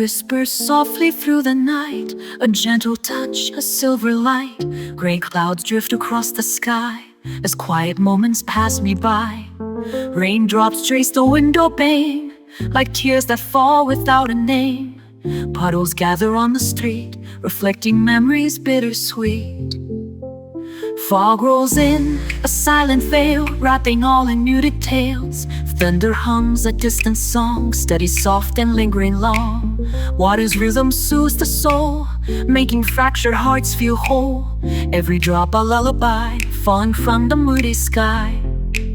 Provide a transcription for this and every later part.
whispers softly through the night, a gentle touch, a silver light. Gray clouds drift across the sky as quiet moments pass me by. Raindrops trace the window pane like tears that fall without a name. Puddles gather on the street, reflecting memories bittersweet. Fog rolls in, a silent veil, wrapping all in muted tales. Thunder hums a distant song, steady, soft, and lingering long. Water's rhythm soothes the soul, making fractured hearts feel whole. Every drop a lullaby, falling from the moody sky.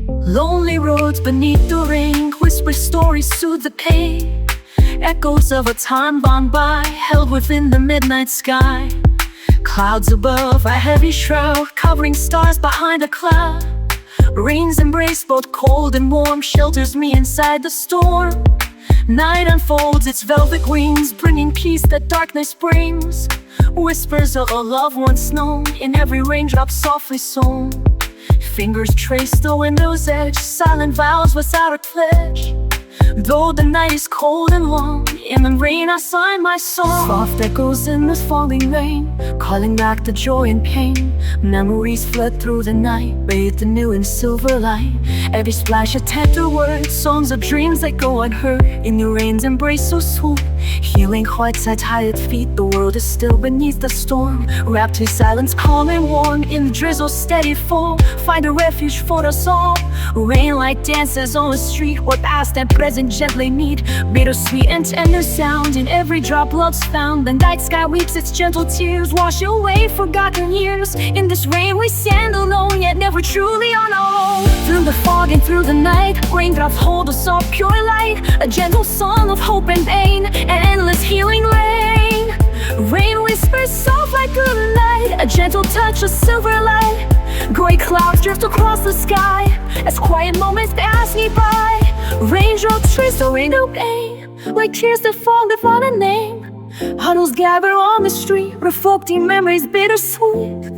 Lonely roads beneath the rain, whisper stories soothe the pain. Echoes of a time gone by, held within the midnight sky. Clouds above, a heavy shroud, covering stars behind a cloud. Rain's embrace, both cold and warm, shelters me inside the storm. Night unfolds its velvet wings, bringing peace that darkness brings. Whispers of a love once known, in every raindrop softly sown. Fingers trace the window's edge, silent vows without a pledge. Though the night is cold and long, in the rain I sign my song. Soft echoes in the falling rain, calling back the joy and pain. Memories flood through the night, bathed anew in silver light. Every splash a tender word, songs of dreams that go unheard. In the rain's embrace so swoop, healing hearts at tired feet. The world is still beneath the storm, wrapped in silence calm and warm. In the drizzle's steady fall, find a refuge for us all. Rainlight dances on the street, where past and present gently meet. Bittersweet and tender sound, in every drop love's found. The night sky weeps its gentle tears, wash away forgotten years. In this rain we stand alone, yet never truly on our own. Through the fog and through the night, raindrops hold a soft pure light. A gentle song of hope and pain, an endless healing rain. Rain whispers soft like through the night, a gentle touch of silver light. Gray clouds drift across the sky as quiet moments pass me by. Raindrops trace the window pane like tears that fall without a name. Huddles gather on the street, reflecting memories bittersweet.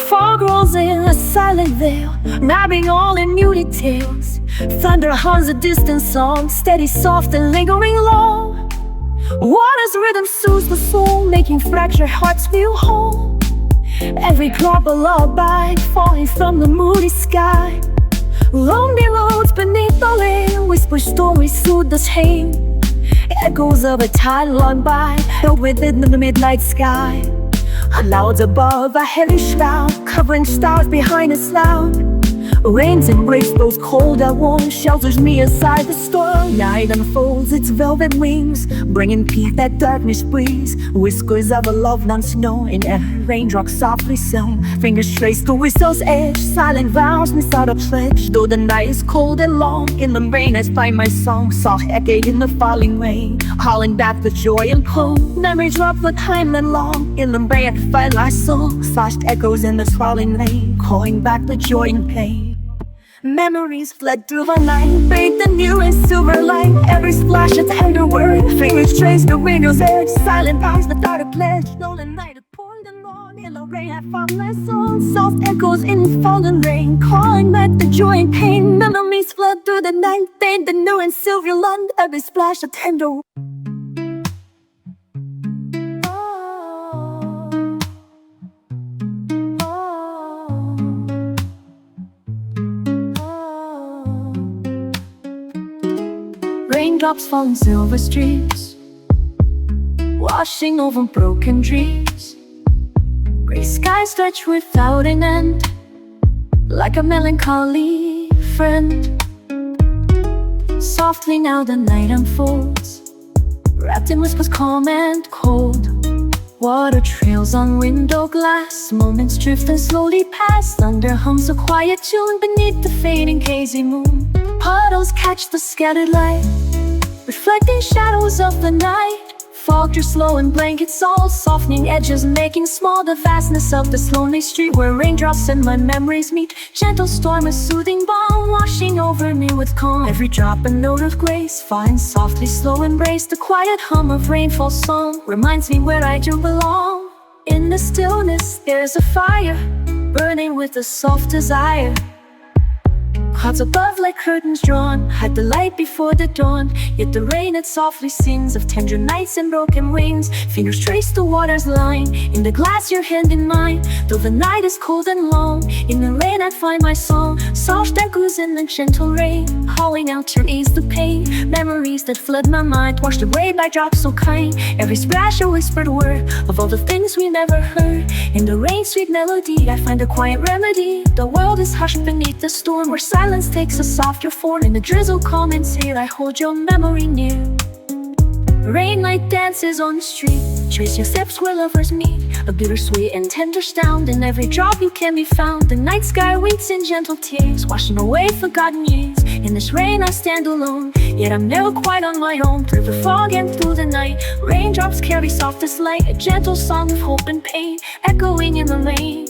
Fog rolls in, a silent veil, wrapping all in new details. Thunder hums a distant song, steady, soft, and lingering long. Water's rhythm soothes the soul, making fractured hearts feel whole. Every drop a lullaby, falling from the moody sky. Lonely roads beneath the rain, whisper stories soothe the pain. Echoes of a tide long by, held within the midnight sky. Clouds above, a heavy shroud, covering stars behind a cloud. Rain's embrace, both cold and warm, shelters me inside the storm. Night unfolds its velvet wings, bringing peace that darkness brings. Whispers of a love once known, in every raindrop softly sung. Fingers trace the whistle's edge, silent vows without a pledge. Though the night is cold and long, in the rain I find my song. Soft echoing in the falling rain, calling back the joy and cold. Memories drop for time and long, in the rain I find my soul. Soft echoes in the swirling rain, calling back the joy and pain. Memories fled through the night, bathed anew in silver light. Every splash a tender word, fingers trace the window's edge. Silent vows without a pledge. Lonely night it poured and on, in the rain I found my soul. Soft echoes in fallen rain, calling back the joy and pain. Memories fled through the night, bathed anew in silver light. Every splash a tender word. Raindrops fall in silver streets, washing over broken dreams. Gray skies stretch without an end, like a melancholy friend. Softly now the night unfolds, wrapped in whispers calm and cold. Water trails on window glass, moments drift and slowly pass. Thunder hums a quiet tune beneath the fading hazy moon. Puddles catch the scattered light, reflecting shadows of the night. Fog drew slow and blankets all, softening edges making small the vastness of this lonely street where raindrops and my memories meet. Gentle storm, a soothing balm, washing over me with calm. Every drop a note of grace, falling softly, slow embrace. The quiet hum of rainfall song reminds me where I do belong. In the stillness there's a fire, burning with a soft desire. Clouds above like curtains drawn, hide the light before the dawn. Yet the rain it softly sings of tender nights and broken wings. Fingers trace the water's line, in the glass your hand in mine. Though the night is cold and long, in the rain I find my song. Soft echoes in the gentle rain, calling out to ease the pain. Memories that flood my mind, washed away by drops so kind. Every splash a whispered word of all the things we never heard. In the rain's sweet melody I find a quiet remedy. The world is hushed beneath the storm, where silence takes a softer form. In the drizzle calm and still I hold your memory near. Rainlight dances on the street, trace your steps where lovers meet. A bittersweet and tender sound, in every drop you can be found. The night sky winks in gentle tears, washing away forgotten years. In this rain I stand alone, yet I'm never quite on my own. Through the fog and through the night, raindrops carry softest light. A gentle song of hope and pain, echoing in the lane.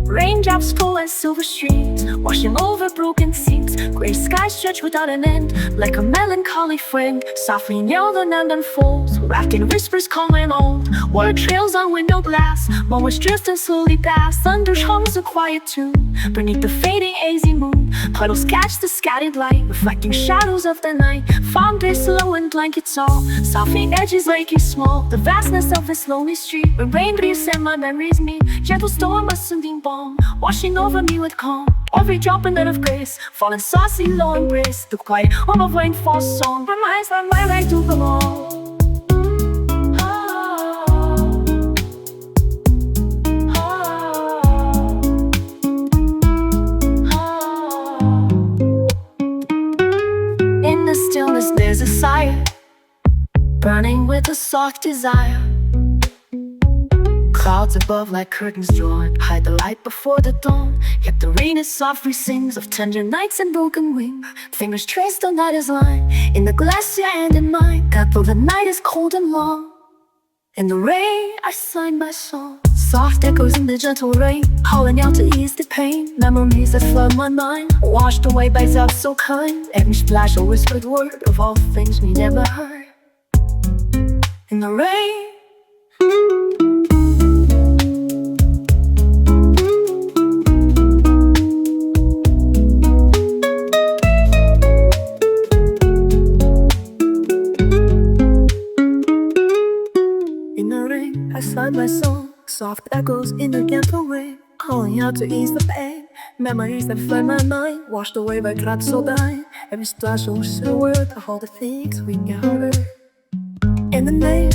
Raindrops fall as silver streams, washing over broken seams. Gray skies stretch without an end, like a melancholy friend. Softly kneel the night unfolds, wrapped in whispers calm and old. Water trails on window glass, moments drift and slowly pass. Thunder hums a quiet tune, beneath the fading hazy moon. Puddles catch the scattered light, reflecting shadows of the night. Fog drifts low and blankets all, softening edges making small. The vastness of this lonely street, where rain breathes and my memories meet. Gentle storm, a soothing balm, washing over me with calm. Every drop a net of grace, falling saucy, low embrace. The quiet hum of rainfall song reminds me where I do belong. In the stillness there's a sigh, burning with a soft desire. Clouds above like curtains drawn, hide the light before the dawn. Yet the rain is softly sings of tender nights and broken wings. Fingers trace the night's line, in the glass your hand in mine. That though the night is cold and long, in the rain I sign my song. Soft echoes in the gentle rain, calling out to ease the pain. Memories that flood my mind, washed away by love so kind. Every splash a whispered word of all the things we never heard. In the rain, I sign my song. Soft echoes in the gentle rain, calling out to ease the pain. Memories that flood my mind, washed away by clouds so blind. Every splash a whispered word of all the things we never heard. In the name,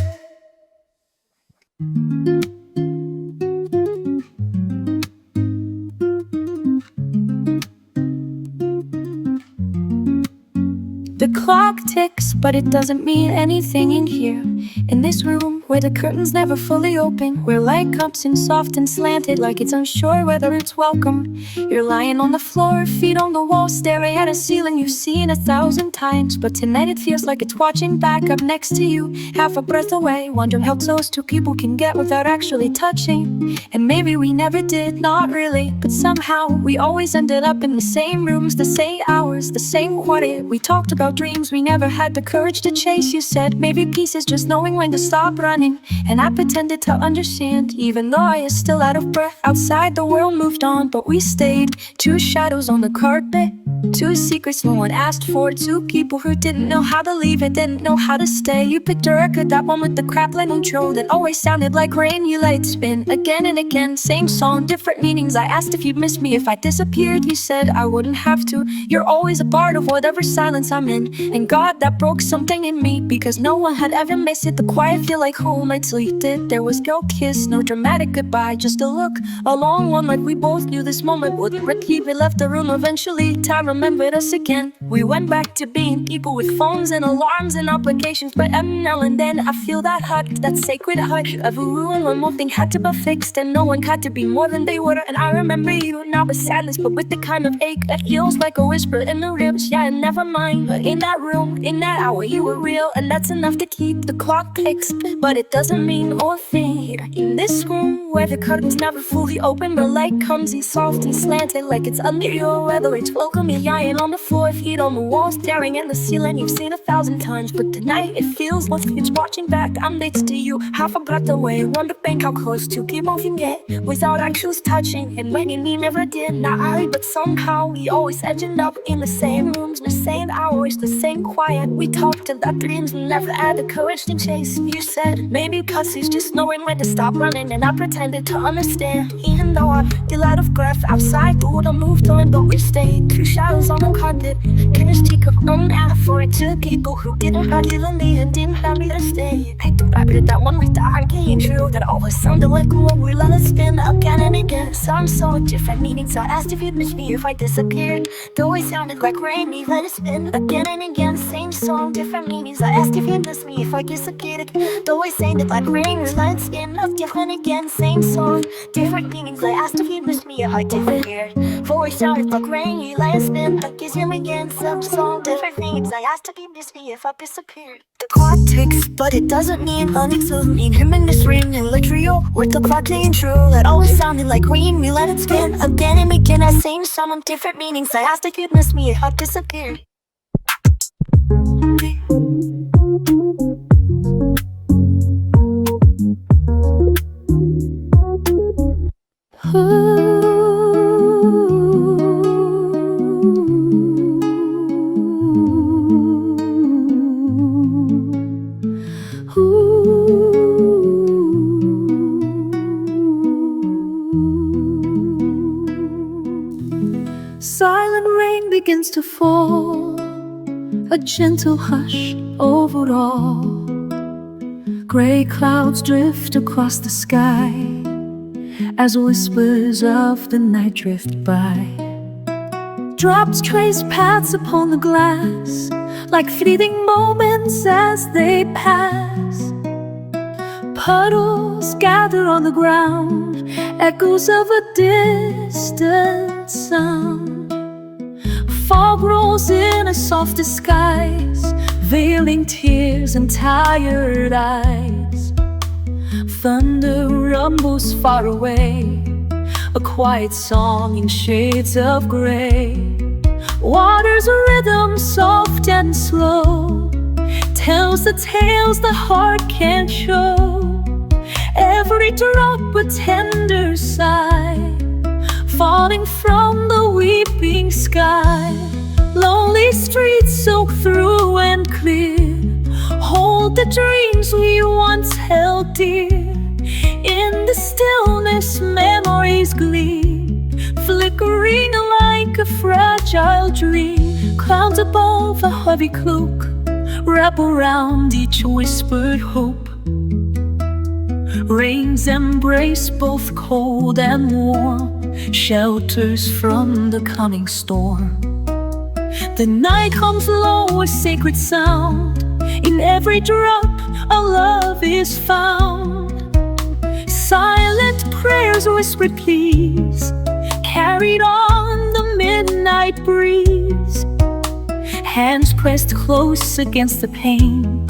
the clock ticks, but it doesn't mean anything in here. In this room, where the curtains never fully open, where light comes in soft and slanted, like it's unsure whether it's welcome. You're lying on the floor, feet on the wall, staring at a ceiling you've seen 1,000 times. But tonight it feels like it's watching back up next to you, half a breath away, wondering how close two people can get without actually touching. And maybe we never did, not really, but somehow we always ended up in the same rooms, the same hours, the same quiet. We talked about dreams we never had the courage to chase. You said maybe peace is just knowing when to stop running, and I pretended to understand, even though I was still out of breath. Outside the world moved on, but we stayed. Two shadows on the carpet, two secrets no one asked for. Two people who didn't know how to leave and didn't know how to stay. You picked a record, that one with the crackling intro that always sounded like rain. You let it spin again and again, same song, different meanings. I asked if you'd miss me if I disappeared. You said I wouldn't have to. You're always a part of whatever silence I'm in. And God, that broke something in me, because no one had ever missed it. The quiet feel like home until you did. There was no kiss, no dramatic goodbye, just a look, a long one, like we both knew this moment wouldn't repeat. We left the room eventually, time remembered us again. We went back to being people with phones and alarms and obligations. But every now and then I feel that hut, that sacred hut of a ruin when one thing had to be fixed and no one had to be more than they were. And I remember you, not with sadness, but with the kind of ache that feels like a whisper in the ribs. Yeah, and never mind, but in that room, in that hour, you were real, and that's enough to keep the clock ticks. But it doesn't mean or thing. here in this room where the curtains never fully open. The light comes in soft and slanted like it's under your weather. It's welcoming, lying on the floor, feet on the wall, staring at the ceiling you've seen 1,000 times. But tonight it feels like it's watching back. I'm next to you, I forgot the way. Wonder bank how close to keep moving it without our shoes touching. And when you never did, not I, but somehow we always ended up in the same rooms, the same hours, the same quiet. We talked about dreams and never had the courage to chase. You said maybe cause he's just knowing when to stop running, and I pretended to understand. Even though I feel out of breath outside, the world I moved on, but we stayed. Two shadows on the carpet, can't take a own out for it to people who didn't have to leave and didn't have me to stay. I thought I did that one with the arcane true that always sounded like what we let it spin again and again. Some so different meanings. I asked if you'd miss me if I disappeared. Though it sounded like rain, we let it spin again and again. Same song, different meanings. I asked if you'd miss me if I disappeared. Though it sounded like rain, we let it spin again and again. Same song, different meanings. I asked if you'd miss me if I disappeared. Voice sounded like rain, you let it spin again. Some song, different meanings. I asked if you'd miss me if I disappeared. The clock ticks, but it doesn't mean unexcluding him in this ring and the trio with the clock saying true. That always sounded like rain, we let it spin again and again. I same song, different meanings. I asked if you'd miss me if I disappeared. Silent rain begins to fall, a gentle hush over all. Gray clouds drift across the sky as whispers of the night drift by. Drops trace paths upon the glass like fleeting moments as they pass. Puddles gather on the ground, echoes of a distant sound. Fog rolls in a soft disguise, veiling tears and tired eyes. Thunder rumbles far away, a quiet song in shades of gray. Water's rhythm, soft and slow, tells the tales the heart can't show. Every drop a tender sigh, falling from the weeping sky. Lonely streets soak through and clear, hold the dreams we once held dear. In the stillness memories gleam, flickering like a fragile dream. Clouds above a heavy cloak wrap around each whispered hope. Rains embrace both cold and warm, shelters from the coming storm. The night comes low, a sacred sound. In every drop, a love is found. Silent prayers, whispered pleas, carried on the midnight breeze. Hands pressed close against the pane,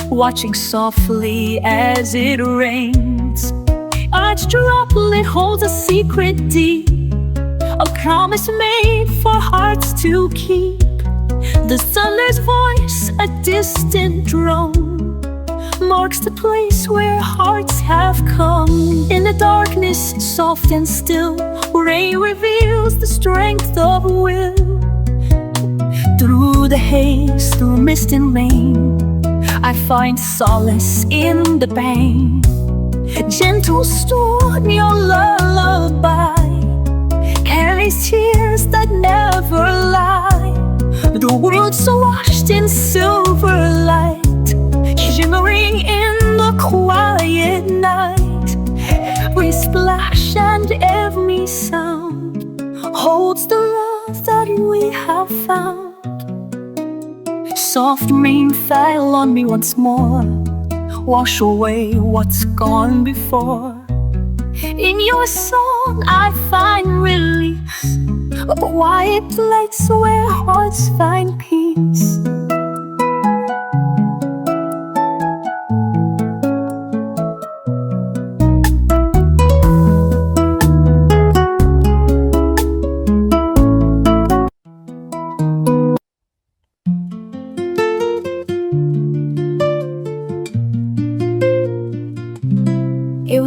watching softly as it rains. Each droplet holds a secret deep, a promise made for hearts to keep. The thunder's voice, a distant drone, marks the place where hearts have come. In the darkness, soft and still, rain reveals the strength of will. Through the haze, through mist and rain, I find solace in the pain. Gentle storm, your lullaby carries tears that never lie. The world's washed in silver light, shimmering in the quiet night. Every splash and every sound holds the love that we have found. Soft rain fell on me once more, wash away what's gone before. In your song I find release, a quiet place where hearts find peace.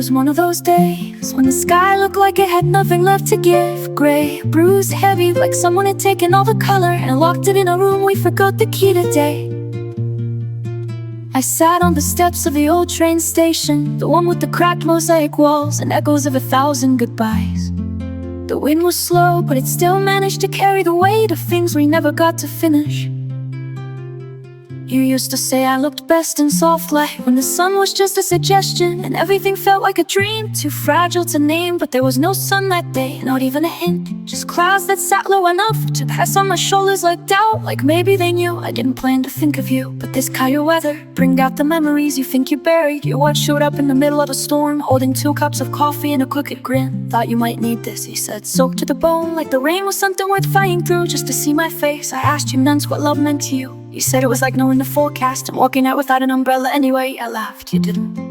was one of those days when the sky looked like it had nothing left to give. Gray, bruised, heavy, like someone had taken all the color and locked it in a room we forgot the key today. I sat on the steps of the old train station, the one with the cracked mosaic walls and echoes of 1,000 goodbyes. The wind was slow, but it still managed to carry the weight of things we never got to finish. You used to say I looked best in soft light, when the sun was just a suggestion and everything felt like a dream, too fragile to name. But there was no sun that day, not even a hint, just clouds that sat low enough to pass on my shoulders like doubt. Like maybe they knew I didn't plan to think of you, but this kind of weather bring out the memories you think you buried. Your watch showed up in the middle of a storm, holding 2 cups of coffee and a crooked grin. Thought you might need this, he said, soaked to the bone, like the rain was something worth fighting through just to see my face. I asked you once what love meant to you. You said it was like knowing the forecast and walking out without an umbrella anyway. I laughed, you didn't.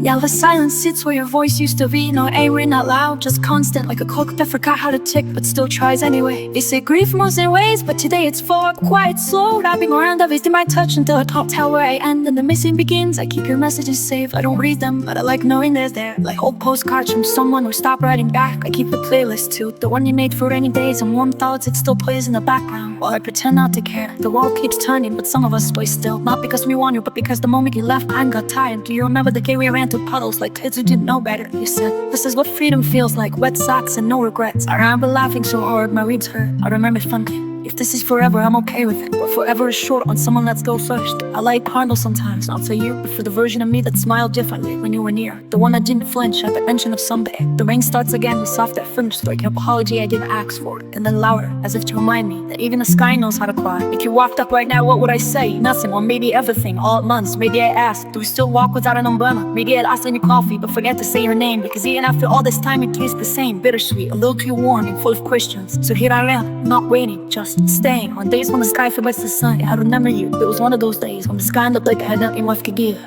Now the silence sits where your voice used to be, not angry, not loud, just constant, like a clock that forgot how to tick but still tries anyway. They say grief moves in waves, but today it's fog, quiet, slow, wrapping around everything my touch until I can't tell where I end and the missing begins. I keep your messages safe, I don't read them, but I like knowing they're there, like old postcards from someone who stopped writing back. I keep the playlist too, the one you made for rainy days and warm thoughts. It still plays in the background while I pretend not to care. The world keeps turning, but some of us stay still, not because we want you, but because the moment you left I got tired. Do you remember the day we ran through puddles like kids who didn't know better? You said, this is what freedom feels like, wet socks and no regrets. I remember laughing so hard my ribs hurt. I remember thinking, if this is forever, I'm okay with it, but forever is short on someone let's go first. I light candles sometimes, not for you, but for the version of me that smiled differently when you were near, the one that didn't flinch at the mention of someday. The rain starts again, the soft that finished like an apology I didn't ask for, and then louder, as if to remind me that even the sky knows how to cry. If you walked up right now, what would I say? Nothing, or maybe everything, all at once. Maybe I asked, do we still walk without an umbrella? Maybe I'd ask on your coffee, but forget to say your name, because even after all this time it tastes the same, bittersweet, a little too warm and full of questions. So here I am, not waiting, just staying. On days when the sky forgets the sun, I remember you. It was one of those days when the sky looked like it had nothing left to give.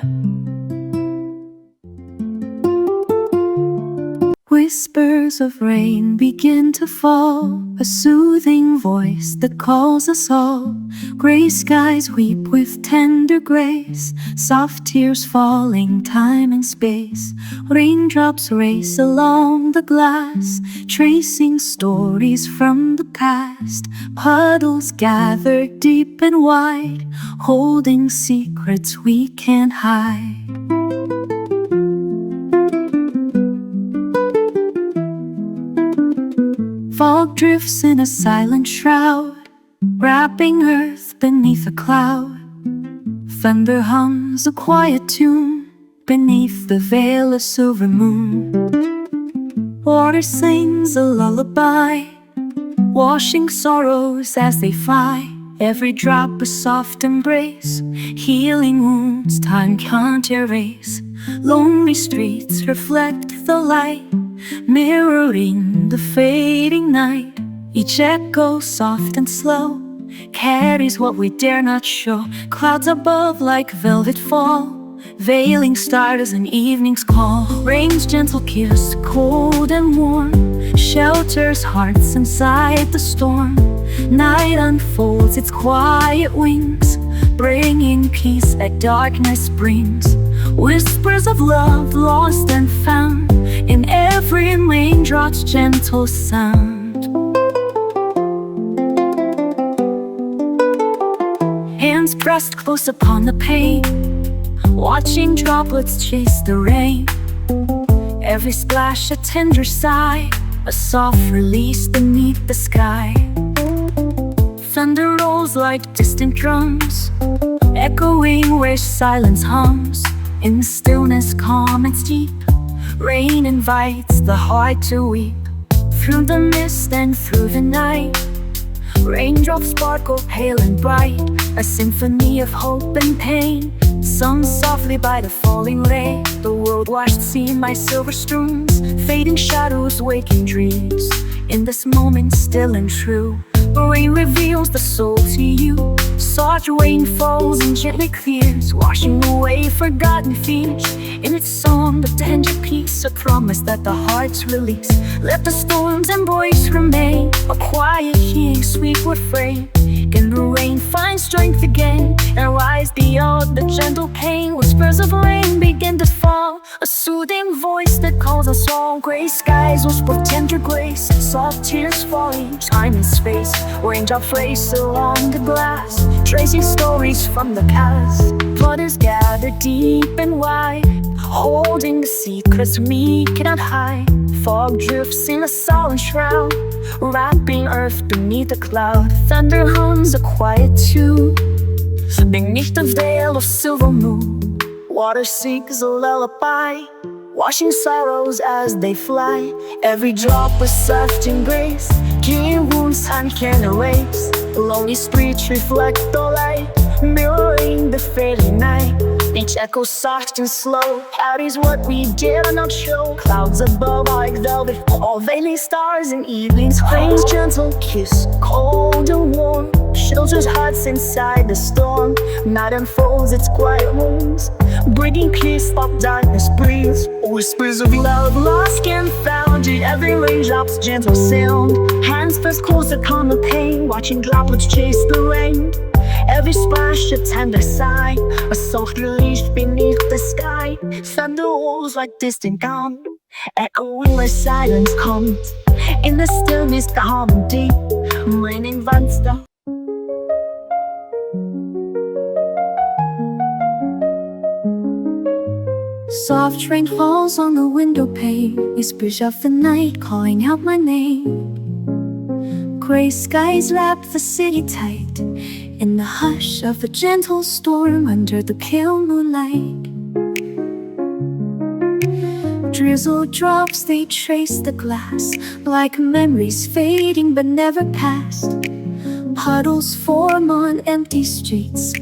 Whispers of rain begin to fall, a soothing voice that calls us all. Gray skies weep with tender grace, soft tears falling time and space. Raindrops race along the glass, tracing stories from the past. Puddles gather deep and wide, holding secrets we can't hide. Fog drifts in a silent shroud, wrapping earth beneath a cloud. Thunder hums a quiet tune beneath the veil of silver moon. Water sings a lullaby, washing sorrows as they fly. Every drop a soft embrace, healing wounds time can't erase. Lonely streets reflect the light, mirroring the fading night. Each echo, soft and slow, carries what we dare not show. Clouds above like velvet fall, veiling stars and evening's call. Rain's gentle kiss, cold and warm, shelters hearts inside the storm. Night unfolds its quiet wings, bringing peace that darkness brings. Whispers of love lost and found in every raindrop's gentle sound. Hands pressed close upon the pane, watching droplets chase the rain. Every splash a tender sigh, a soft release beneath the sky. Thunder rolls like distant drums, echoing where silence hums. In stillness calm and steep, rain invites the heart to weep. Through the mist and through the night, raindrops sparkle pale and bright, a symphony of hope and pain, sung softly by the falling rain. The world washed seeing my silver streams, fading shadows, waking dreams. In this moment still and true, rain reveals the soul to you. Soft rain falls and gently clears, washing away forgotten fears. In its song, the tender peace, a promise that the heart's release. Let the storms and voice remain, a quiet healing, sweet refrain. Can the rain find strength again and rise beyond the gentle pain. Whispers of rain begin to fall, a soothing voice that calls us all. Gray skies whisper of tender grace, soft tears falling, time and space. Raindrops race along the glass, tracing stories from the past. Blood is gathered deep and wide, holding the secrets we cannot hide. Fog drifts in a sullen shroud, wrapping earth beneath the cloud. Thunder hums a quiet tune beneath the veil of silver moon. Water sings a lullaby, washing sorrows as they fly. Every drop a soft embrace, healing wounds time can erase. Lonely streets reflect the light, mirroring the fading night. Each echo soft and slow carries what we dare not show. Clouds above like velvet, all veiling stars in evening's rain's gentle kiss, cold and warm, shelters hearts inside the storm. Night unfolds its quiet wounds, bringing peace up darkness breathes. Whispers of love lost and found in every raindrop's gentle sound. Hands pressed close upon the pain, watching droplets chase the rain. Every splash a tender sigh, a soft relief beneath the sky. Thunder rolls like distant gong, echoing where silence comes. In the stillness calm and deep, rain invites the soft rain falls on the window pane, whispers of the night calling out my name. Gray skies wrap the city tight in the hush of a gentle storm under the pale moonlight. Drizzle drops, they trace the glass like memories fading but never past. Puddles form on empty streets,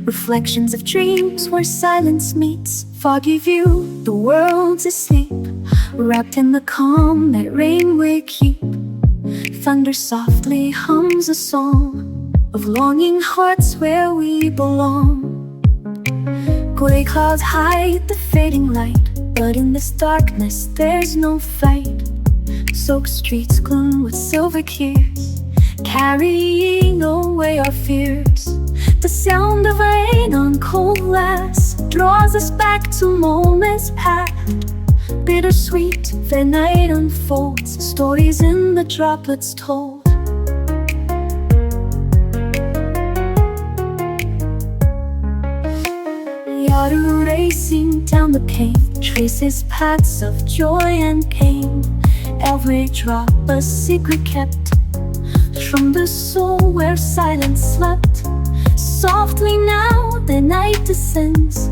reflections of dreams where silence meets. Foggy view, the world's asleep, wrapped in the calm that rain will keep. Thunder softly hums a song of longing hearts where we belong. Gray clouds hide the fading light, but in this darkness there's no fight. Soaked streets gloom with silver tears, carrying away our fears. The sound of rain on cold glass draws us back to moments past. Bittersweet, the night unfolds, stories in the droplets told. Water racing down the pane, traces paths of joy and pain. Every drop a secret kept from the soul where silence slept. Softly now the night descends,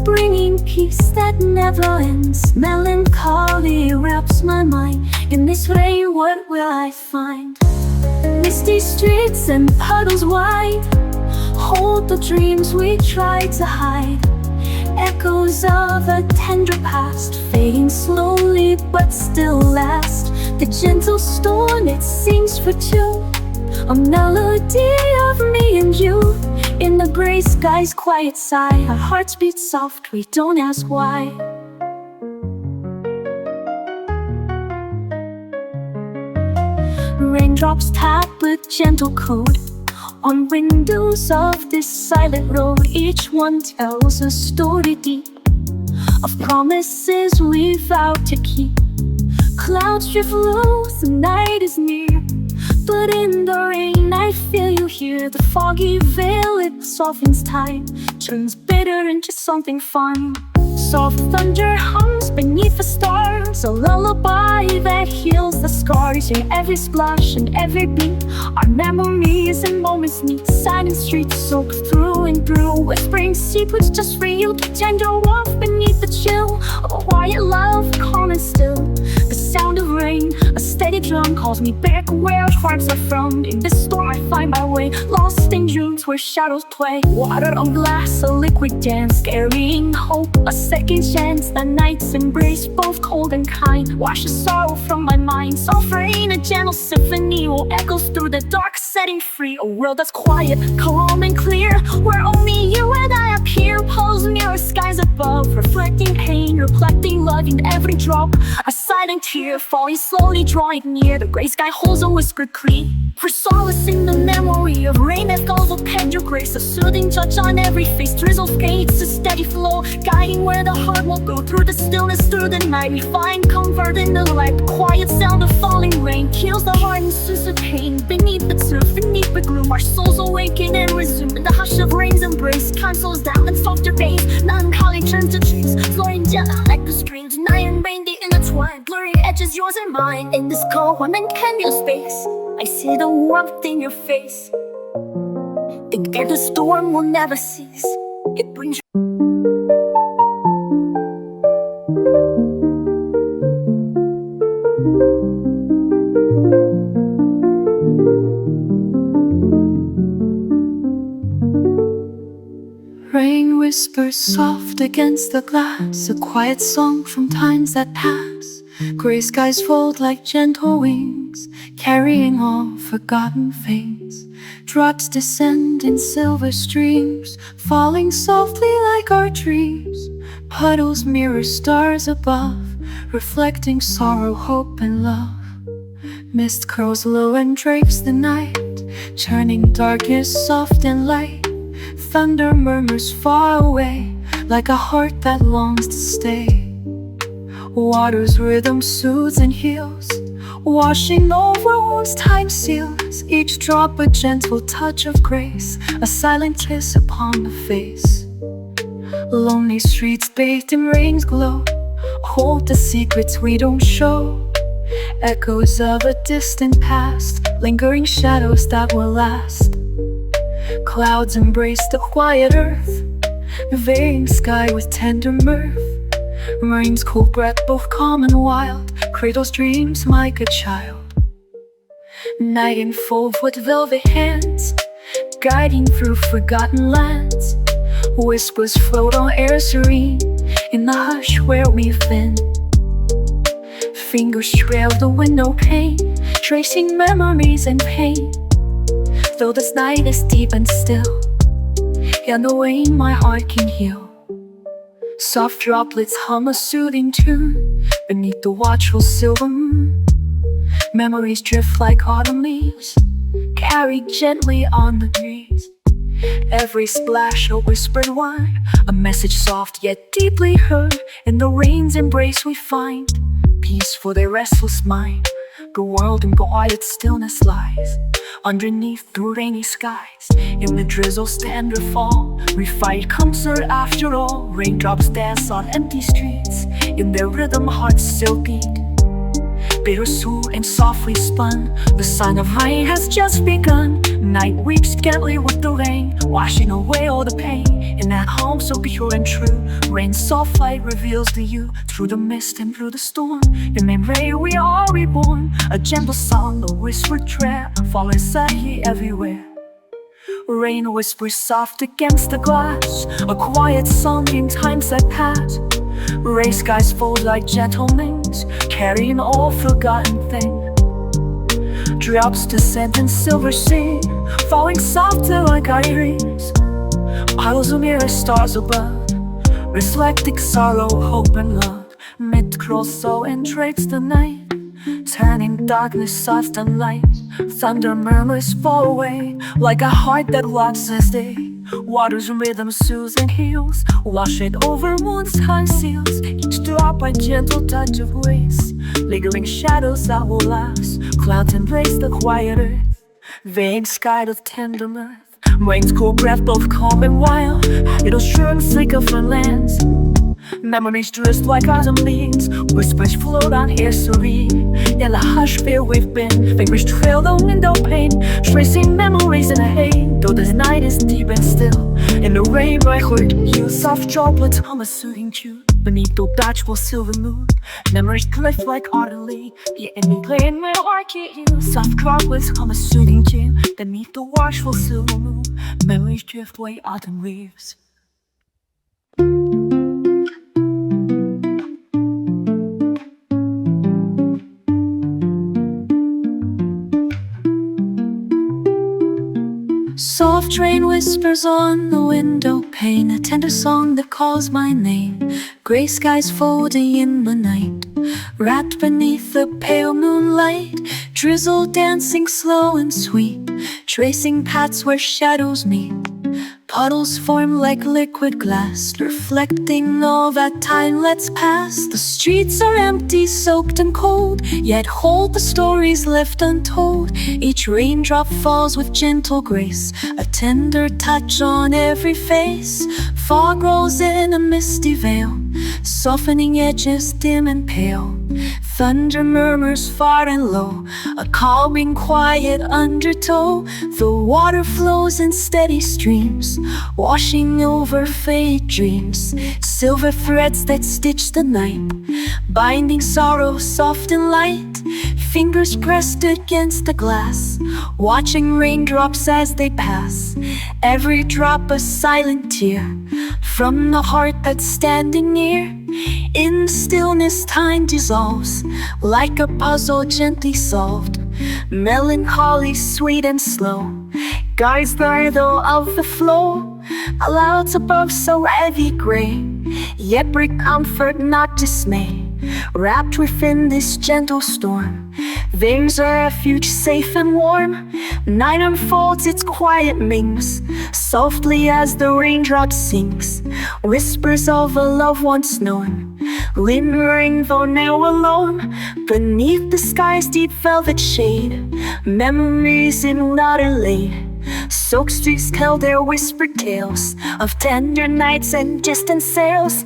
bringing peace that never ends. Melancholy wraps my mind, in this rain what will I find? Misty streets and puddles wide hold the dreams we try to hide. Echoes of a tender past, fading slowly but still last. The gentle storm, it sings for two, a melody of me and you. In the gray sky's quiet sigh, our hearts beat soft, we don't ask why. Raindrops tap with gentle code on windows of this silent road. Each one tells a story deep of promises we vowed to keep. Clouds drift low, the night is near, but in the rain I feel you here. The foggy veil, it softens time, turns bitter into something fun. Soft thunder hums beneath the stars, a lullaby that heals the scars. In every splash and every beat, our memories and moments meet. Silent streets soaked through and through, whispering secrets just for you. The tender warmth beneath the chill of a quiet love, calm and still. The sound of rain, a steady drum, calls me back where our hearts are from. In this storm I find my way, lost in dreams where shadows play. Water on glass, a liquid dance, carrying hope, a second chance. The night's embrace, both cold and kind, washes sorrow from my mind. Soft rain, a gentle symphony, will echoes through the dark, setting free. A world that's quiet, calm and clear, where only you and I appear. puddles mirror skies above, reflecting pain, reflecting love in every drop. A silent tear falling slowly, drawing near. The gray sky holds a whispered plea for solace in the memory of rain that falls upon your grace. A soothing touch on every face, drizzle fades, a steady flow, guiding where the heart will go. Through the stillness, through the night, we find comfort in the light. The quiet sound of falling rain kills the heart and soothes the pain. Beneath the turf, beneath the gloom, our souls awaken and resume. In the hush of rain's embrace, time slows down and softer pace. Melancholy turns to trees, flowing gentle like the streams. Night and rain, they intertwine, blurry edges, yours and mine. In this cold, warm and candy space, I see the warmth in your face. Think that the storm will never cease. It brings Rain whispers soft against the glass, a quiet song from times that pass. Gray skies fold like gentle wings, carrying all forgotten things. Drops descend in silver streams, falling softly like our dreams. Puddles mirror stars above, reflecting sorrow, hope, and love. Mist curls low and drapes the night, turning darkness soft and light. Thunder murmurs far away, like a heart that longs to stay. Water's rhythm soothes and heals, washing over wounds time seals. Each drop a gentle touch of grace, a silent kiss upon the face. Lonely streets bathed in rain's glow hold the secrets we don't show. Echoes of a distant past, lingering shadows that will last. Clouds embrace the quiet earth, veil sky with tender mirth. Rain's cool breath, both calm and wild, cradles dreams like a child. Night enfolds with velvet hands, guiding through forgotten lands. Whispers float on air serene, in the hush where we've been. Fingers trail the window pane, tracing memories and pain. Though this night is deep and still, yet no way my heart can heal. Soft droplets hum a soothing tune beneath the watchful silver moon. Memories drift like autumn leaves, carried gently on the breeze. Every splash a whispered word, a message soft yet deeply heard. In the rain's embrace we find peace for their restless mind. The world in quiet stillness lies, underneath the rainy skies. In the drizzle stand or fall, we find concert after all. Raindrops dance on empty streets, in their rhythm hearts still beat. Bittersweet and softly spun, the sign of rain has just begun. Night weeps gently with the rain, washing away all the pain. In that home so pure and true, rain's soft light reveals to you. Through the mist and through the storm, in the rain we are reborn. A gentle song, a whispered prayer, falling silently everywhere. Rain whispers soft against the glass, a quiet song in times that pass. Gray skies fold like gentle wings, carrying all forgotten things. Drops descend in silver sea, falling softer like iris. Piles of mirror stars above, reflecting sorrow, hope, and love. Mid crawls so and drapes the night, turning darkness soft and light. Thunder murmurs far away, like a heart that watches day. Water's rhythm soothes and heals, wash it over wounds time seals. Each drop a gentle touch of grace, lingering shadows that will last. Clouds embrace the quiet earth, vague sky of tender mirth. Rain's cool breath, both calm and wild, it'll sure flicker from lands. Memories drift like autumn leaves, whispers float on air serene. In the hush where we've been, fingers trail the window pane, tracing memories in a haze. Though the night is deep and still, in the rain I heard you. Soft droplets hum a soothing tune beneath the watchful silver moon. Memories drift like autumn leaves, the ending playing where I can't hear. Soft droplets hum a soothing tune beneath the watchful silver moon. Memories drift like autumn leaves. Soft rain whispers on the window pane, a tender song that calls my name. Gray skies folding in the night, wrapped beneath the pale moonlight. Drizzle dancing slow and sweet, tracing paths where shadows meet. Puddles form like liquid glass, reflecting all that time lets pass. The streets are empty, soaked and cold, yet hold the stories left untold. Each raindrop falls with gentle grace, a tender touch on every face. Fog rolls in a misty veil, softening edges dim and pale. Thunder murmurs far and low, a calming quiet undertow. The water flows in steady streams, washing over faded dreams. Silver threads that stitch the night, binding sorrow soft and light. Fingers pressed against the glass, watching raindrops as they pass. Every drop a silent tear from the heart that's standing near. In stillness time dissolves, like a puzzle gently solved. Melancholy sweet and slow guides the rhythm of the flow. Clouds above so heavy gray, yet bring comfort not dismay. Wrapped within this gentle storm, there's a refuge safe and warm. Night unfolds its quiet wings, softly as the raindrop sings. Whispers of a loved one's known, lingering though now alone. Beneath the sky's deep velvet shade, memories in water laid. Soaked streets tell their whispered tales of tender nights and distant sails.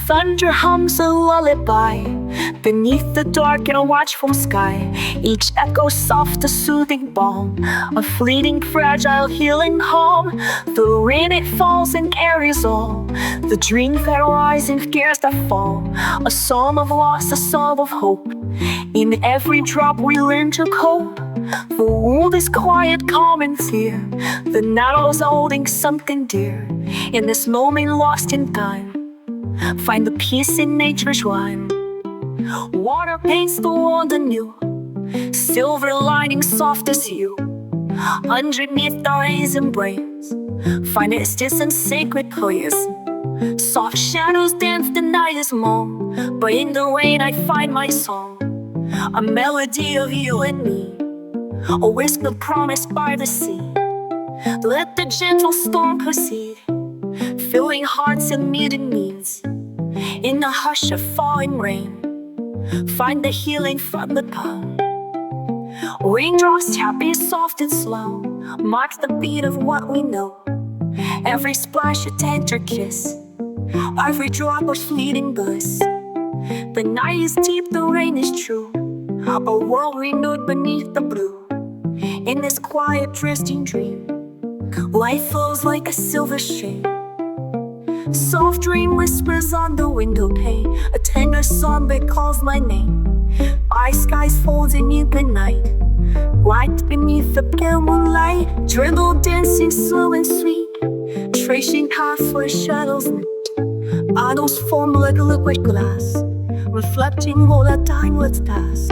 Thunder hums a lullaby beneath the dark and watchful sky. Each echo soft, a soothing balm, a fleeting, fragile, healing calm. The rain it falls and carries all the dreams that rise and fears that fall. A psalm of loss, a song of hope. In every drop we learn to cope. The world is quiet, calm and clear. The nettles holding something dear. In this moment lost in time, find the peace in nature's rhyme. Water paints the world anew, silver lining soft as you. Underneath the eyes and brains, find its distant sacred place. Soft shadows dance, the night is long, but in the rain I find my song. A melody of you and me, a whisper promised by the sea. Let the gentle storm proceed, filling hearts and meeting needs. In the hush of falling rain, find the healing from the pain. Raindrops tapping soft and slow marks the beat of what we know. Every splash a tender kiss, every drop a fleeting bliss. The night is deep, the rain is true, a world renewed beneath the blue. In this quiet drifting dream, life flows like a silver stream. Soft rain whispers on the window pane, a tender song that calls my name. Eye skies folding in the night, right beneath the pale moonlight. Dribble dancing slow and sweet, tracing paths where shadows meet. Puddles form like liquid glass, reflecting all that time let's pass.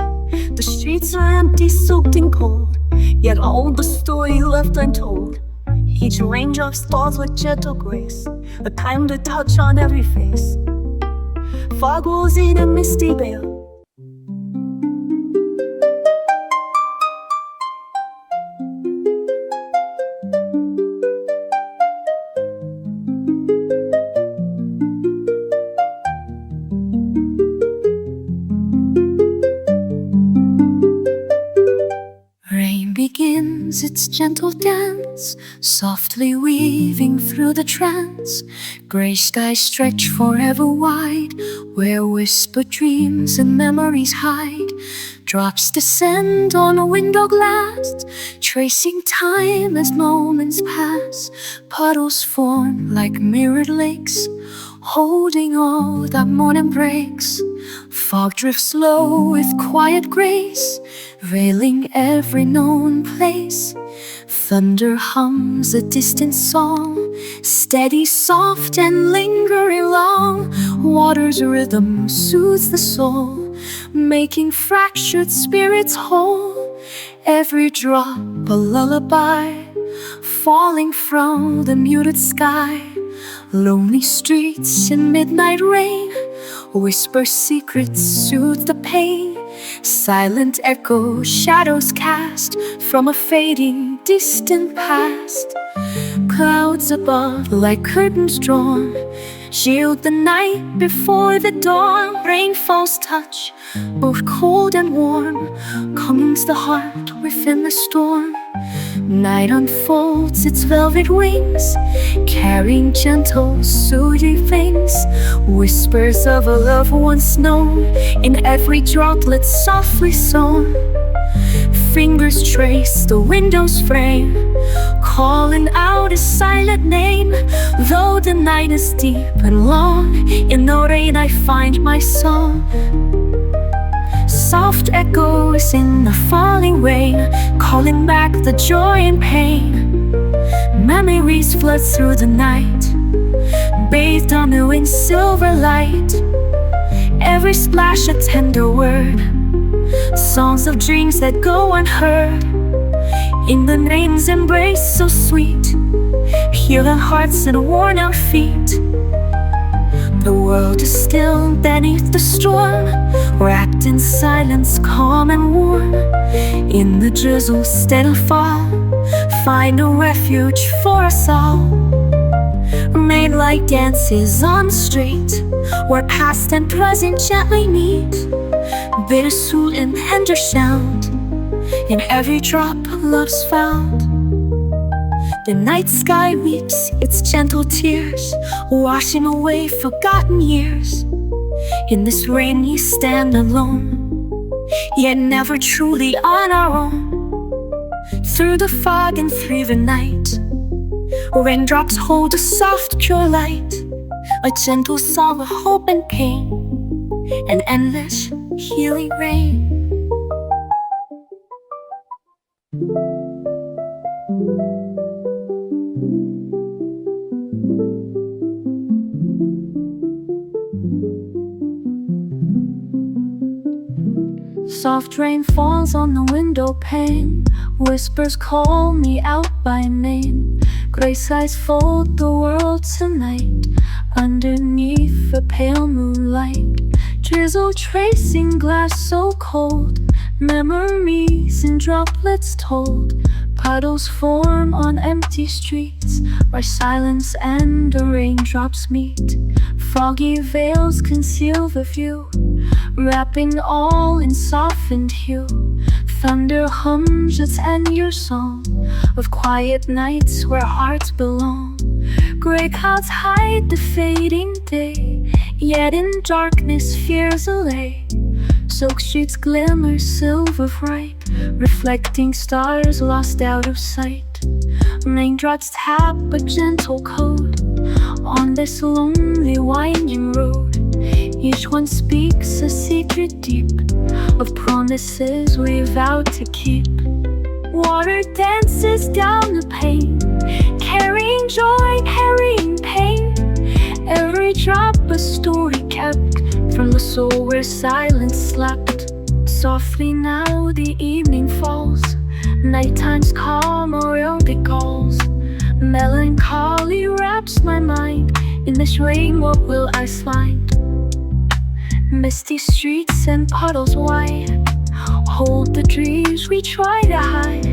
The streets are empty, soaked in cold, yet all the story left untold. Each raindrop falls with gentle grace, a time to touch on every face. Fog rolls in a misty veil. Begins its gentle dance, softly weaving through the trance. Gray skies stretch forever wide, where whispered dreams and memories hide. Drops descend on a window glass, tracing time as moments pass. Puddles form like mirrored lakes, holding all that morning breaks. Fog drifts low with quiet grace, veiling every known place. Thunder hums a distant song, steady, soft, and lingering long. Water's rhythm soothes the soul, making fractured spirits whole. Every drop a lullaby, falling from the muted sky. Lonely streets in midnight rain whisper secrets, soothe the pain. Silent echo, shadows cast from a fading, distant past. Clouds above like curtains drawn shield the night before the dawn. Rainfall's touch, both cold and warm, calms the heart within the storm. Night unfolds its velvet wings, carrying gentle, soothing things. Whispers of a love once known, in every droplet softly sown. Fingers trace the window's frame, calling out a silent name. Though the night is deep and long, in the rain I find my song. Soft echoes in the falling rain, calling back the joy and pain. Memories flood through the night, bathed on the wind's silver light. Every splash a tender word, songs of dreams that go unheard. In the name's embrace so sweet, healing hearts and worn out feet. The world is still beneath the storm, wrapped in silence, calm and warm. In the drizzle's steady fall, find a refuge for us all. Rainlight dances on the street, where past and present gently meet. Bittersweet and tender sound, in every drop love's found. The night sky weeps its gentle tears, washing away forgotten years. In this rain we stand alone, yet never truly on our own. Through the fog and through the night, raindrops hold a soft pure light, a gentle song of hope and pain, an endless healing rain. Soft rain falls on the window pane, whispers call me out by name. Gray skies fold the world tonight, underneath the pale moonlight. Drizzle tracing glass so cold, memories in droplets told. Puddles form on empty streets, where silence and the raindrops meet. Foggy veils conceal the view, wrapping all in softened hue. Thunder hums its end-year song of quiet nights where hearts belong. Gray clouds hide the fading day, yet in darkness fears allay. Silk streets glimmer silver bright, reflecting stars lost out of sight. Raindrops tap a gentle code on this lonely winding road. Each one speaks a secret deep of promises we vowed to keep. Water dances down the pane, carrying joy, carrying pain. Every drop a story kept from the soul where silence slept. Softly now the evening falls, nighttime's calm around it calls. Melancholy wraps my mind, in this rain what will I find? Misty streets and puddles wide hold the dreams we try to hide.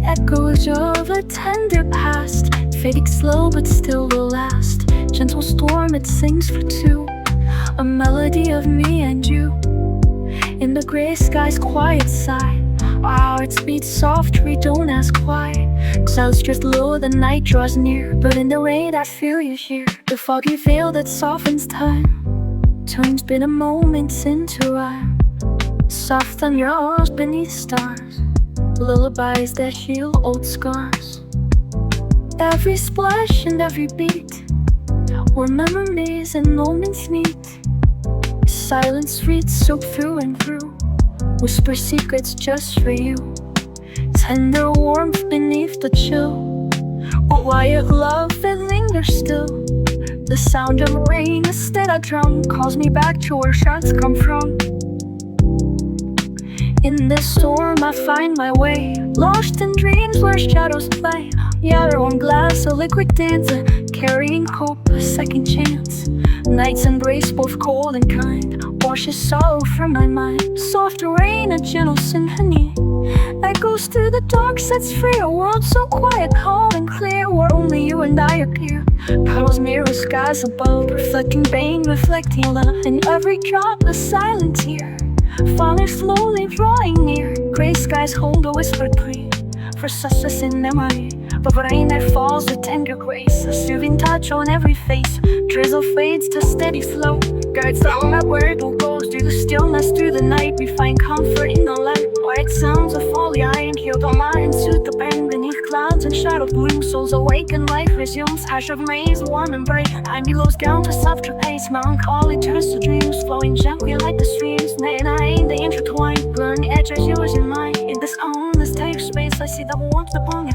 Echoes of a tender past, fading slow but still will last. Gentle storm it sings for two, a melody of me and you. In the gray sky's quiet side, our hearts beat soft, we don't ask why. Clouds drift low, the night draws near, but in the rain I feel you here. The foggy veil that softens time turns bitter moments into rhyme. Soft on your arms beneath stars, lullabies that heal old scars. Every splash and every beat, where memories and moments meet. Silence reads soaked through and through, whisper secrets just for you. Tender warmth beneath the chill, a quiet love that lingers still. The sound of rain instead of drum calls me back to where shots come from. In this storm I find my way, lost in dreams where shadows play. Yarrow on glass, a liquid dancer, carrying hope, a second chance. Night's embrace, both cold and kind, washes sorrow from my mind. Soft rain, a gentle symphony, echoes through the dark, sets free. A world so quiet, calm and clear, where only you and I appear. Pearls mirror skies above, reflecting pain, reflecting love. In every drop, a silent tear, falling slowly, drawing near. Gray skies hold a whispered plea for such a sin am I. But rain that falls with tender grace, a soothing touch on every face. Drizzle fades to steady flow, guides down my word who goes through the stillness, through the night. We find comfort in the light. White sounds of foliage healed our minds, soothe the pain beneath clouds and shadowed gloom. Souls awaken, life resumes. Ash of maize, warm and bright. Time belows down to softer pace. Melancholy turns to dreams, flowing gently like the streams. Night and I, they intertwine, blurring edges, yours and mine. In this endless tight space, I see the warmth upon you.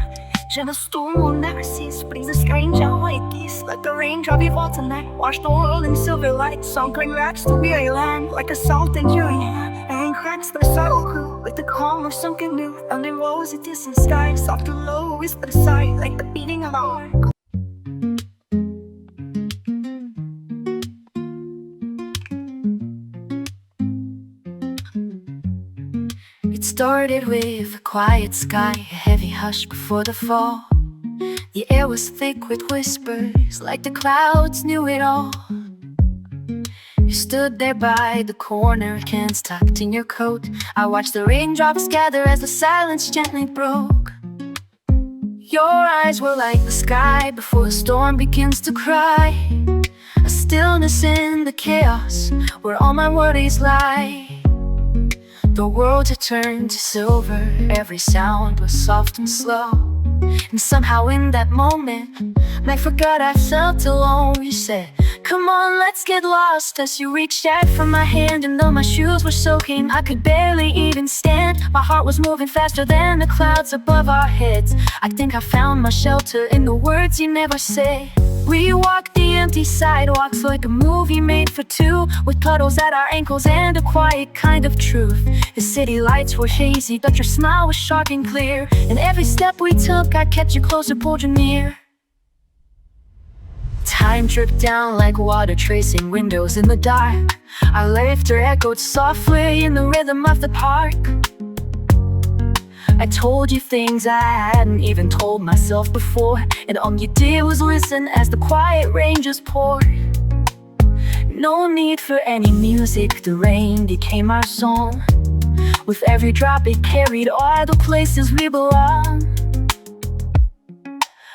Gentle storm will never cease, brings a strange and white geese. Let the raindrop evolve tonight, wash the world in silver light. Sunken racks to weary land, like a salt enduring hand. And cracks the subtle clue, with the calm of sunken new. Thunder rolls a distant sky, soft and low whisper sigh, like the beating of a heart. It started with a quiet sky, a heavy hush before the fall. The air was thick with whispers, like the clouds knew it all. You stood there by the corner, hands tucked in your coat. I watched the raindrops gather as the silence gently broke. Your eyes were like the sky before a storm begins to cry. A stillness in the chaos, where all my worries lie. The world had turned to silver, every sound was soft and slow. And somehow in that moment, I forgot I felt alone. You said, come on, let's get lost, as you reached out for my hand. And though my shoes were soaking, I could barely even stand. My heart was moving faster than the clouds above our heads. I think I found my shelter in the words you never say. We walked the empty sidewalks like a movie made for two, with puddles at our ankles and a quiet kind of truth. The city lights were hazy, but your smile was sharp and clear. And every step we took, I kept you closer, pulled you near. Time dripped down like water, tracing windows in the dark. Our laughter echoed softly in the rhythm of the park. I told you things I hadn't even told myself before, and all you did was listen as the quiet rain just poured. No need for any music, the rain became our song. With every drop it carried all the places we belong.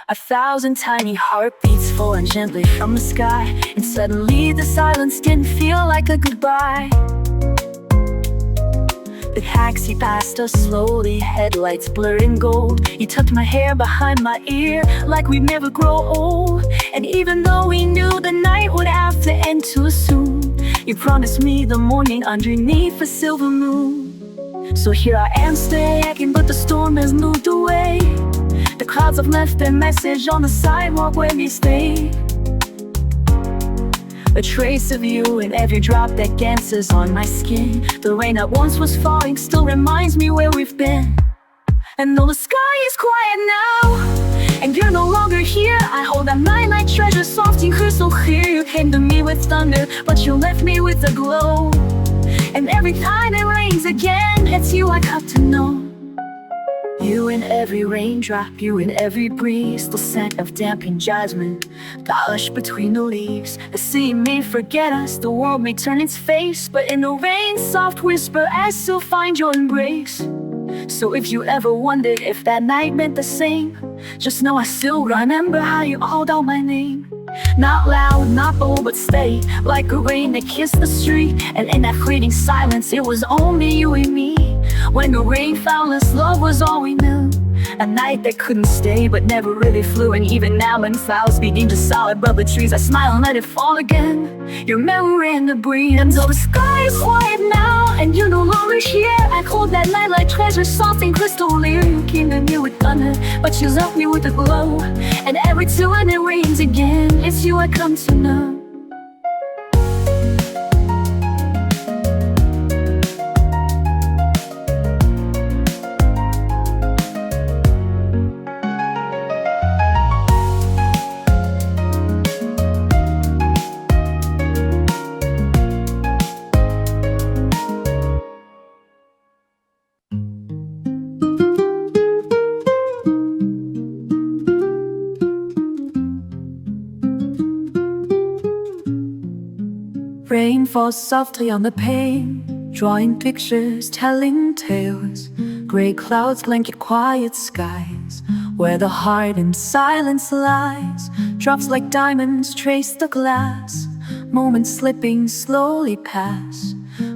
1,000 tiny heartbeats falling gently from the sky, and suddenly the silence didn't feel like a goodbye. The taxi passed us slowly, headlights blurring gold. You tucked my hair behind my ear like we'd never grow old. And even though we knew the night would have to end too soon, you promised me the morning underneath a silver moon. So here I am staying, but the storm has moved away. The clouds have left their message on the sidewalk where we stay. A trace of you in every drop that dances on my skin. The rain that once was falling still reminds me where we've been. And though the sky is quiet now, and you're no longer here, I hold that nightlight treasure soft and crystal clear. You came to me with thunder, but you left me with a glow. And every time it rains again, it's you I come to know. You in every raindrop, you in every breeze, the scent of dampened jasmine, the hush between the leaves. The sea may forget us, the world may turn its face, but in the rain's soft whisper, I still find your embrace. So if you ever wondered if that night meant the same, just know I still remember how you called out my name. Not loud, not bold, but steady, like a rain that kissed the street. And in that fleeting silence, it was only you and me. When the rain found us, love was all we knew. A night that couldn't stay, but never really flew. And even now when clouds begin to solid above the trees, I smile and let it fall again. Your memory and the breeze. Until the sky is quiet now, and you're no longer here, I hold that night like treasure, soft and crystal clear. You came to me with thunder, but you left me with a glow. And every time it rains again, it's you I come to know. Rain falls softly on the pane, drawing pictures, telling tales. Gray clouds blanket quiet skies, where the heart in silence lies. Drops like diamonds trace the glass, moments slipping slowly past.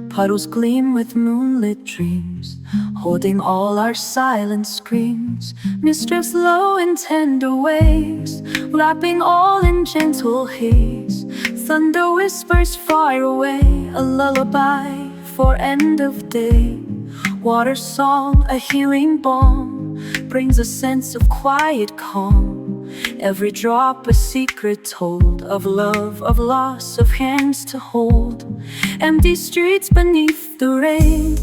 Puddles gleam with moonlit dreams, holding all our silent screams. Mist drifts low in tender waves, wrapping all in gentle haze. Thunder whispers far away, a lullaby for end of day. Water song, a healing balm, brings a sense of quiet calm. Every drop a secret told, of love, of loss, of hands to hold. Empty streets beneath the rain,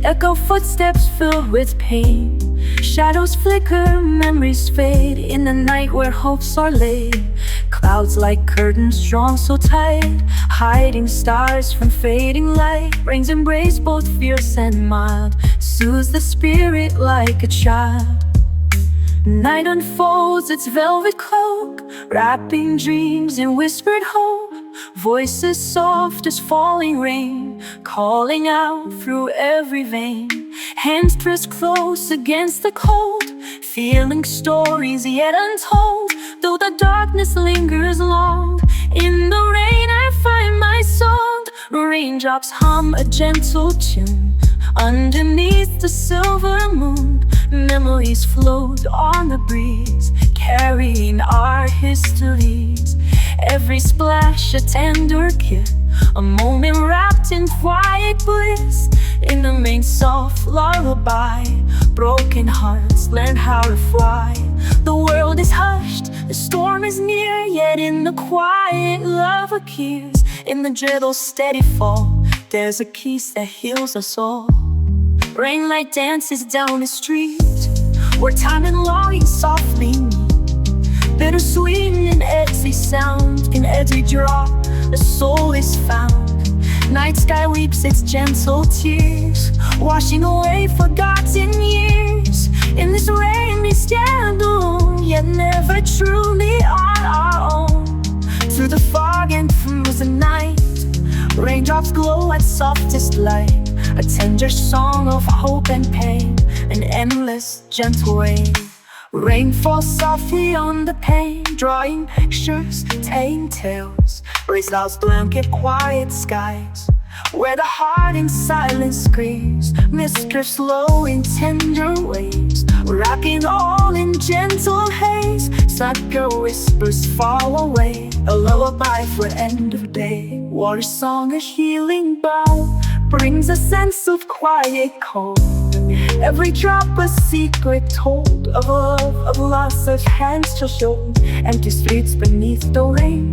echo footsteps filled with pain. Shadows flicker, memories fade, in the night where hopes are laid. Clouds like curtains drawn so tight, hiding stars from fading light. Rains embrace both fierce and mild, soothes the spirit like a child. Night unfolds its velvet cloak, wrapping dreams in whispered hope. Voices soft as falling rain, calling out through every vein. Hands pressed close against the cold, feeling stories yet untold. Though the darkness lingers long, in the rain I find my song. Raindrops hum a gentle tune, underneath the silver moon. Memories float on the breeze, carrying our histories. Every splash a tender kiss, a moment wrapped in quiet bliss. In the main soft lullaby, broken hearts learn how to fly. The world is hushed, the storm is near, yet in the quiet love appears. In the gentle steady fall, there's a kiss that heals us all. Rainlight dances down the street, where time and longing softly meet. Bittersweet in every sound, in every drop, the soul is found. Night sky weeps its gentle tears, washing away forgotten years. In this rain we stand alone, yet never truly on our own. Through the fog and through the night, raindrops glow at softest light. A tender song of hope and pain, an endless gentle rain. Rain falls softly on the pane, drawing pictures, telling tales. Raise clouds blanket quiet skies, where the heart in silence screams. Mist drifts low in tender waves, wrapping all in gentle haze. Sucker whispers far away, a lullaby for end of day. Water song, a healing balm, brings a sense of quiet calm. Every drop a secret told, of love, of loss, of hands still shown. Empty streets beneath the rain,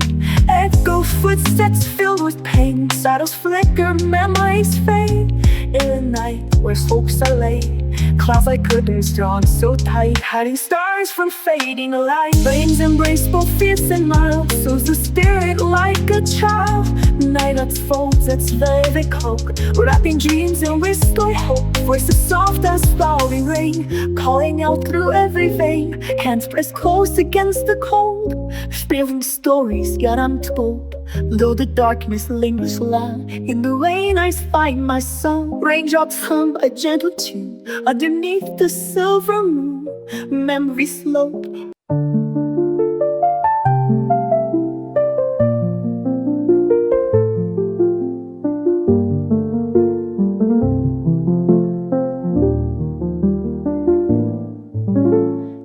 echo footsteps filled with pain. Shadows flicker, memories fade, in the night where hopes are laid. Clouds like curtains drawn so tight, hiding stars from fading light. Flames embrace both fierce and mild, soothes the spirit like a child. Night unfolds its velvet cloak, wrapping dreams in whispered hope. Voices soft as falling rain, calling out through every vein. Hands pressed close against the cold, spilling stories yet untold. Though the darkness lingers long, in the rain I find my song. Raindrops hum a gentle tune, underneath the silver moon. Memories float.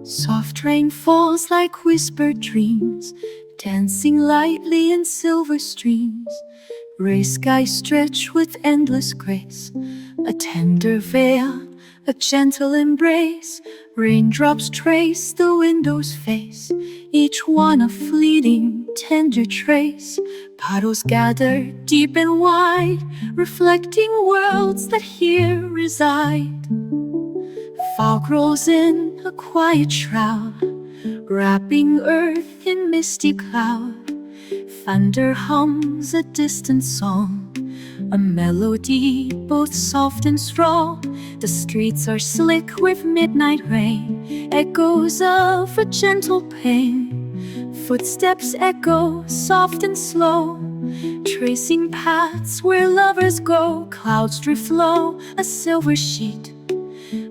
Soft rain falls like whispered dreams, dancing lightly in silver streams. Gray skies stretch with endless grace, a tender veil, a gentle embrace. Raindrops trace the window's face, each one a fleeting, tender trace. Puddles gather deep and wide, reflecting worlds that here reside. Fog rolls in a quiet shroud, wrapping earth in misty cloud. Thunder hums a distant song, a melody both soft and strong. The streets are slick with midnight rain, echoes of a gentle pain. Footsteps echo soft and slow, Tracing paths where lovers go, clouds drift low, a silver sheet.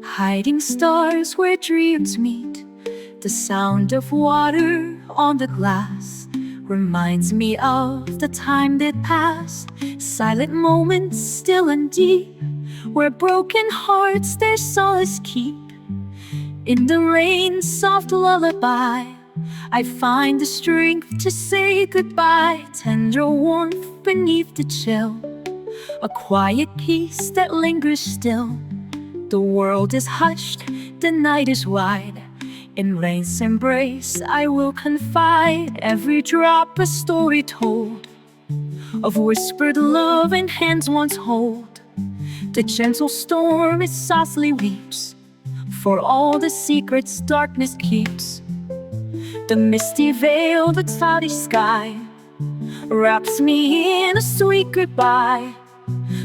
Hiding stars where dreams meet. The sound of water on the glass reminds me of the time that passed. Silent moments, still and deep, where broken hearts their solace keep. In the rain, soft lullaby, I find the strength to say goodbye. Tender warmth beneath the chill, a quiet peace that lingers still. The world is hushed, the night is wide. In rain's embrace I will confide, every drop a story told of whispered love and hands once hold. The gentle storm it softly weeps for all the secrets darkness keeps. The misty veil, the cloudy sky wraps me in a sweet goodbye.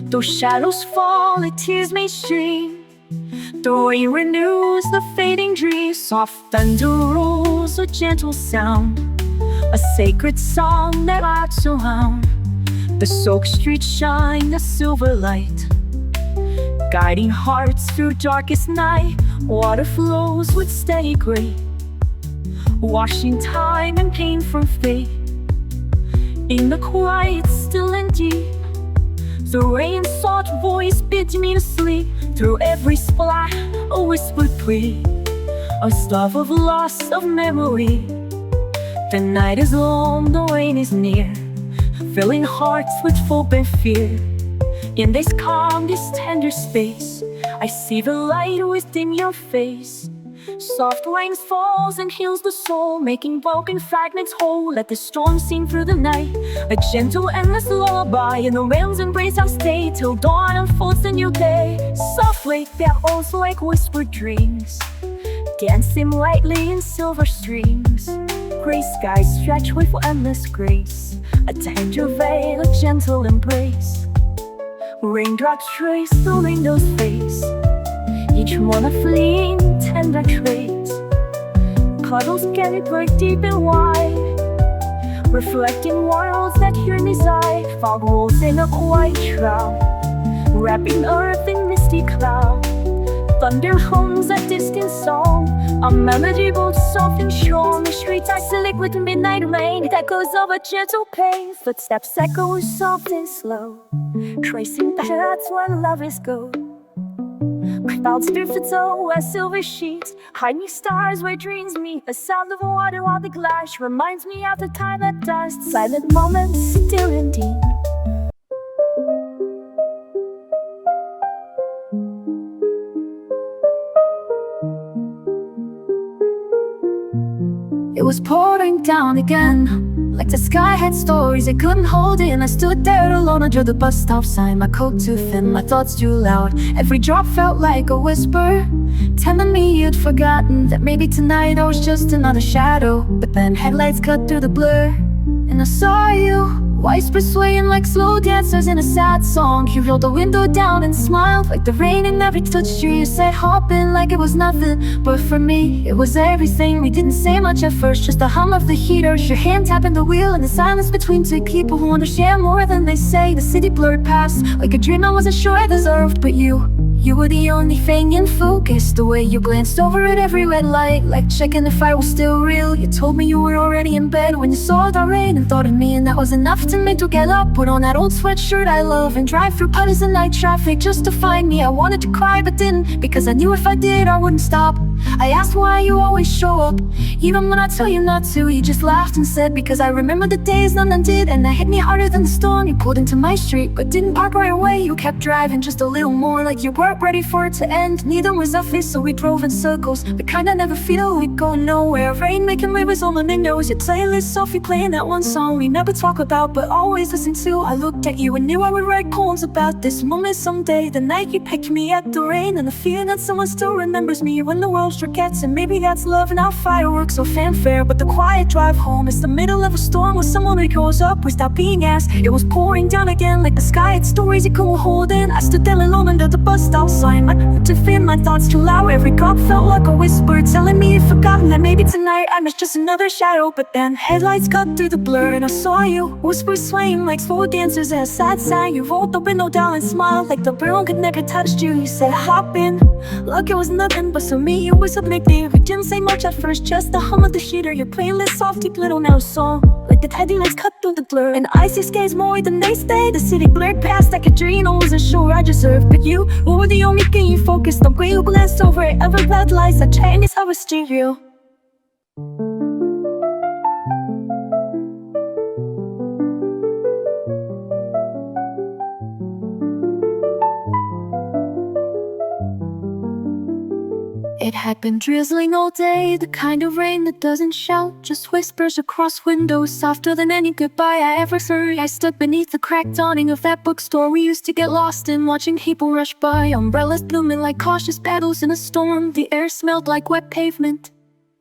Though shadows fall, the tears may stream. The rain renews the fading dreams. Soft thunder rolls, a gentle sound, a sacred song that I surround. The soaked streets shine a silver light, guiding hearts through darkest night. Water flows with steady grace, washing time and pain from fate. In the quiet, still and deep, the rain-sought voice bids me to sleep. Through every splash, a whispered plea, a stuff of loss of memory. The night is long, the rain is near, filling hearts with hope and fear. In this calm, this tender space, I see the light within your face. Soft rain falls and heals the soul, making broken fragments whole. Let the storm sing through the night, a gentle endless lullaby. In the rain's embrace I'll stay till dawn unfolds a new day. Softly, they're also like whispered dreams, dancing lightly in silver streams. Gray skies stretch with endless grace, a tender veil, a gentle embrace. Raindrops trace the window's face, each one a fleeing tender trace. Puddles gather deep and wide, reflecting worlds that here reside. Fog rolls in a quiet shroud, wrapping earth in misty cloud. Thunder hums a distant song, a melody both soft and strong. The streets are slick with midnight rain, it echoes of a gentle pain. Footsteps echo soft and slow, tracing paths where lovers go. Clouds drifted over silver sheets, hiding stars where dreams meet. The sound of water on the glass reminds me of the time that dust. Silent moments, still and deep. It was pouring down again, like the sky had stories it couldn't hold in. I stood there alone under the bus stop sign, my coat too thin, my thoughts too loud. Every drop felt like a whisper, telling me you'd forgotten that maybe tonight I was just another shadow. But then headlights cut through the blur, and I saw you, whispers swaying like slow dancers in a sad song. You rolled the window down and smiled like the rain in every touched you. You said hop in like it was nothing, but for me it was everything. We didn't say much at first, just the hum of the heaters, your hand tapping the wheel, and the silence between two people who understand more than they say. The city blurred past like a dream I wasn't sure I deserved, but you were the only thing in focus. The way you glanced over at every red light, like checking if I was still real. You told me you were already in bed when you saw the rain and thought of me, and that was enough to make to get up, put on that old sweatshirt I love, and drive through puddles and night traffic just to find me. I wanted to cry but didn't, because I knew if I did I wouldn't stop. I asked why you always show up, even when I tell you not to. You just laughed and said, because I remember the days none did. And that hit me harder than the storm. You pulled into my street but didn't park right away. You kept driving just a little more, like you weren't ready for it to end. Neither was us, so we drove in circles, the kind I never feel we'd go nowhere. Rain making rivers on my windows, your playlist softly playing that one song we never talk about but always listen to. I looked at you and knew I would write poems about this moment someday. The night you picked me at the rain, and the feeling that someone still remembers me when the world sure gets. And maybe that's love, not fireworks or fanfare, but the quiet drive home is the middle of a storm where someone who goes up without being asked. It was pouring down again like the sky had stories it couldn't hold in. I stood there alone under the bus stop sign, to fear my thoughts too loud. Every cop felt like a whisper telling me you'd forgotten that maybe tonight I missed just another shadow. But then headlights cut through the blur and I saw you, whispers swaying like slow dancers at a sad sign. You rolled the window down and smiled like the broom could never touched you. You said hop in, like it was nothing, but for me it was a big deal. We didn't say much at first, just the hum of the heater, your playlist soft deep little now song, like the headlights cut through the blur. And icy skates more than they stay. The city blurred past like a dream I wasn't sure I deserved. But you were the only thing you focused on. Way you glanced over it, ever red lights that changed how I steer you. It had been drizzling all day, the kind of rain that doesn't shout, just whispers across windows, softer than any goodbye I ever heard. I stood beneath the cracked awning of that bookstore we used to get lost in, watching people rush by, umbrellas blooming like cautious petals in a storm. The air smelled like wet pavement,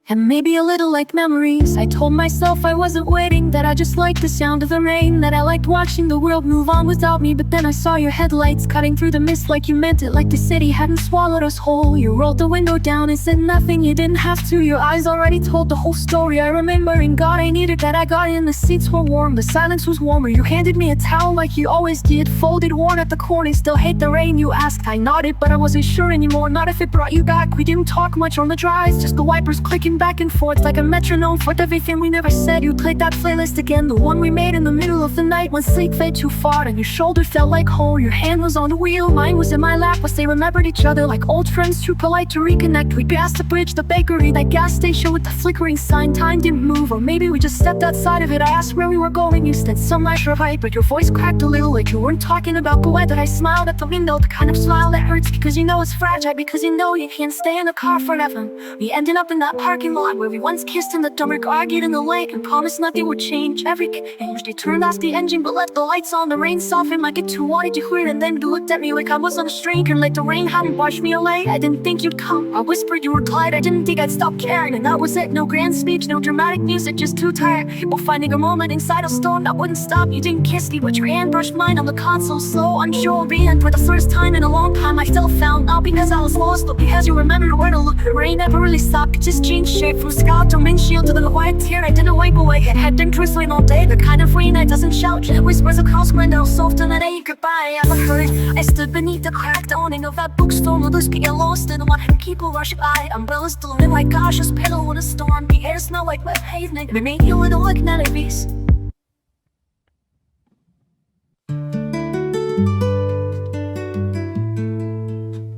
and maybe a little like memories. I told myself I wasn't waiting, that I just liked the sound of the rain, that I liked watching the world move on without me. But then I saw your headlights cutting through the mist like you meant it, like the city hadn't swallowed us whole. You rolled the window down and said nothing, you didn't have to. Your eyes already told the whole story. I remember, and God, I needed that. I got in, the seats were warm, the silence was warmer. You handed me a towel like you always did, folded, worn at the corner. Still hate the rain, you asked. I nodded, but I wasn't sure anymore, not if it brought you back. We didn't talk much on the drives, just the wipers clicking back and forth like a metronome for everything we never said. You played that playlist again, the one we made in the middle of the night when sleep fade too far and your shoulder felt like home. Your hand was on the wheel, mine was in my lap as they remembered each other like old friends, too polite to reconnect. We passed the bridge, the bakery, that gas station with the flickering sign. Time didn't move, or maybe we just stepped outside of it. I asked where we were going, you said some nice right, but your voice cracked a little like you weren't talking about the weather. I smiled at the window, the kind of smile that hurts because you know it's fragile, because you know you can't stay in the car forever. We ended up in that parking lot where we once kissed in the dark, argued in the lake, and promised nothing would change. Every usually turned off the engine but left the lights on. The rain softened like it too wanted to hear, and then you looked at me like I was on a stranger, like the rain hadn't washed me away. I didn't think you'd come, I whispered you replied. I didn't think I'd stop caring, and that was it. No grand speech, no dramatic music, just too tired people finding a moment inside a storm that wouldn't stop. You didn't kiss me, but your hand brushed mine on the console, slow, unsure. And for the first time in a long time I felt found, not because I was lost, but because you remembered where to look. The rain never really stopped, it just changed shape from scalp to windshield to the quiet tear I didn't wipe away. It had been drizzling all day, the kind of rain that doesn't shout, it whispers across windows, softer than any goodbye I ever heard. I stood beneath the cracked awning of that bookstore, others getting lost in watching people rush by, umbrellas blooming like cautious petal in a storm. The air smelled like wet pavement, it made you little like melodies.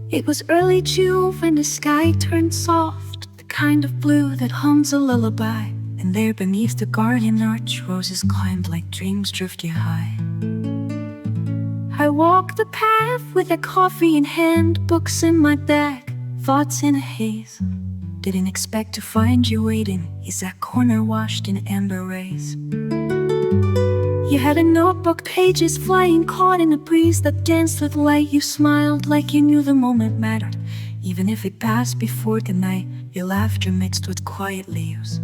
It was early June when the sky turned soft, the kind of blue that hums a lullaby. And there beneath the garden arch, roses climbed like dreams drifting high. I walked the path with a coffee in hand, books in my bag, thoughts in a haze. Didn't expect to find you waiting, is that corner washed in amber rays. You had a notebook, pages flying, caught in a breeze that danced with light. You smiled like you knew the moment mattered, even if it passed before the night. Your laughter mixed with quiet leaves,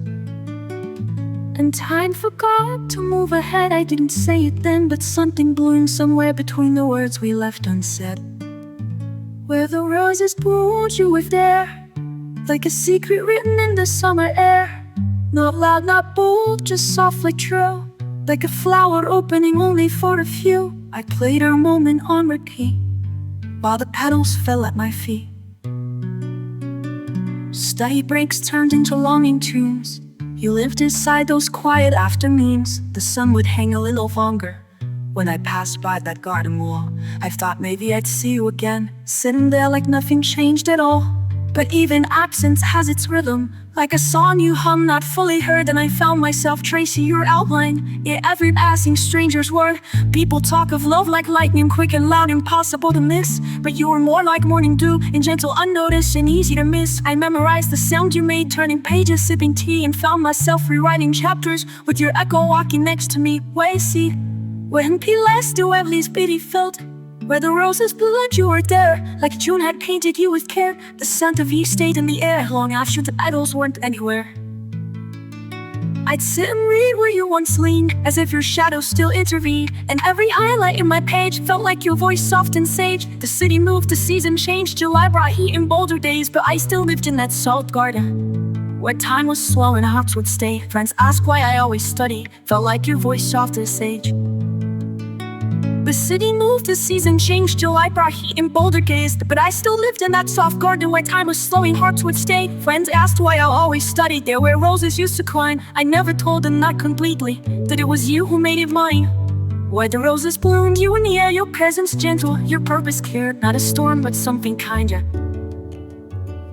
and time forgot to move ahead. I didn't say it then, but something bloomed somewhere between the words we left unsaid. Where the roses bloomed, you were there, like a secret written in the summer air. Not loud, not bold, just softly true, like a flower opening only for a few. I played our moment on repeat, while the petals fell at my feet. Steady breaks turned into longing tunes. You lived inside those quiet afternoons. The sun would hang a little longer. When I passed by that garden wall, I thought maybe I'd see you again, sitting there like nothing changed at all. But even absence has its rhythm, like a song you hum not fully heard. And I found myself tracing your outline in every passing stranger's word. People talk of love like lightning, quick and loud, impossible to miss. But you were more like morning dew, and gentle, unnoticed, and easy to miss. I memorized the sound you made, turning pages, sipping tea, and found myself rewriting chapters with your echo walking next to me. Wait, see, when P last do at least pity felt, Where the roses bloomed, you were there, like June had painted you with care. The scent of you stayed in the air long after the petals weren't anywhere. I'd sit and read where you once leaned, as if your shadow still intervened. And every highlight in my page felt like your voice soft and sage. The city moved, the season changed, July brought heat in bolder days, but I still lived in that salt garden, where time was slow and hearts would stay. Friends asked why I always studied, felt like your voice soft as sage. The city moved, the season changed, July brought heat in bolder days, but I still lived in that soft garden where time was slowing, hearts would stay. Friends asked why I always studied there where roses used to climb. I never told them, not completely, that it was you who made it mine. Where the roses bloomed, you in the air, your presence gentle, your purpose cared, not a storm but something kinder.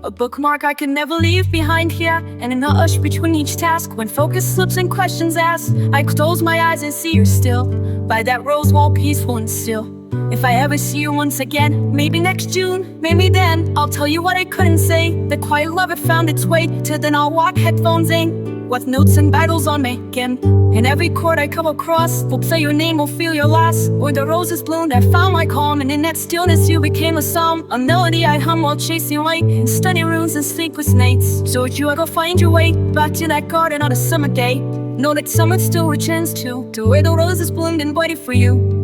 A bookmark I could never leave behind here, and in the hush between each task, when focus slips and questions asked, I close my eyes and see you still, by that rose wall peaceful and still. If I ever see you once again, maybe next June, maybe then, I'll tell you what I couldn't say. The quiet love had found its way, till then I'll walk headphones in, with notes and battles on my skin. And every chord I come across will play your name, will feel your loss. Where the roses bloomed, I found my calm, and in that stillness you became a psalm, a melody I hum while chasing light, in study rooms and sleepless nights. So would you ever find your way back to that garden on a summer day? Know that summer still returns to where the roses bloomed and waited for you.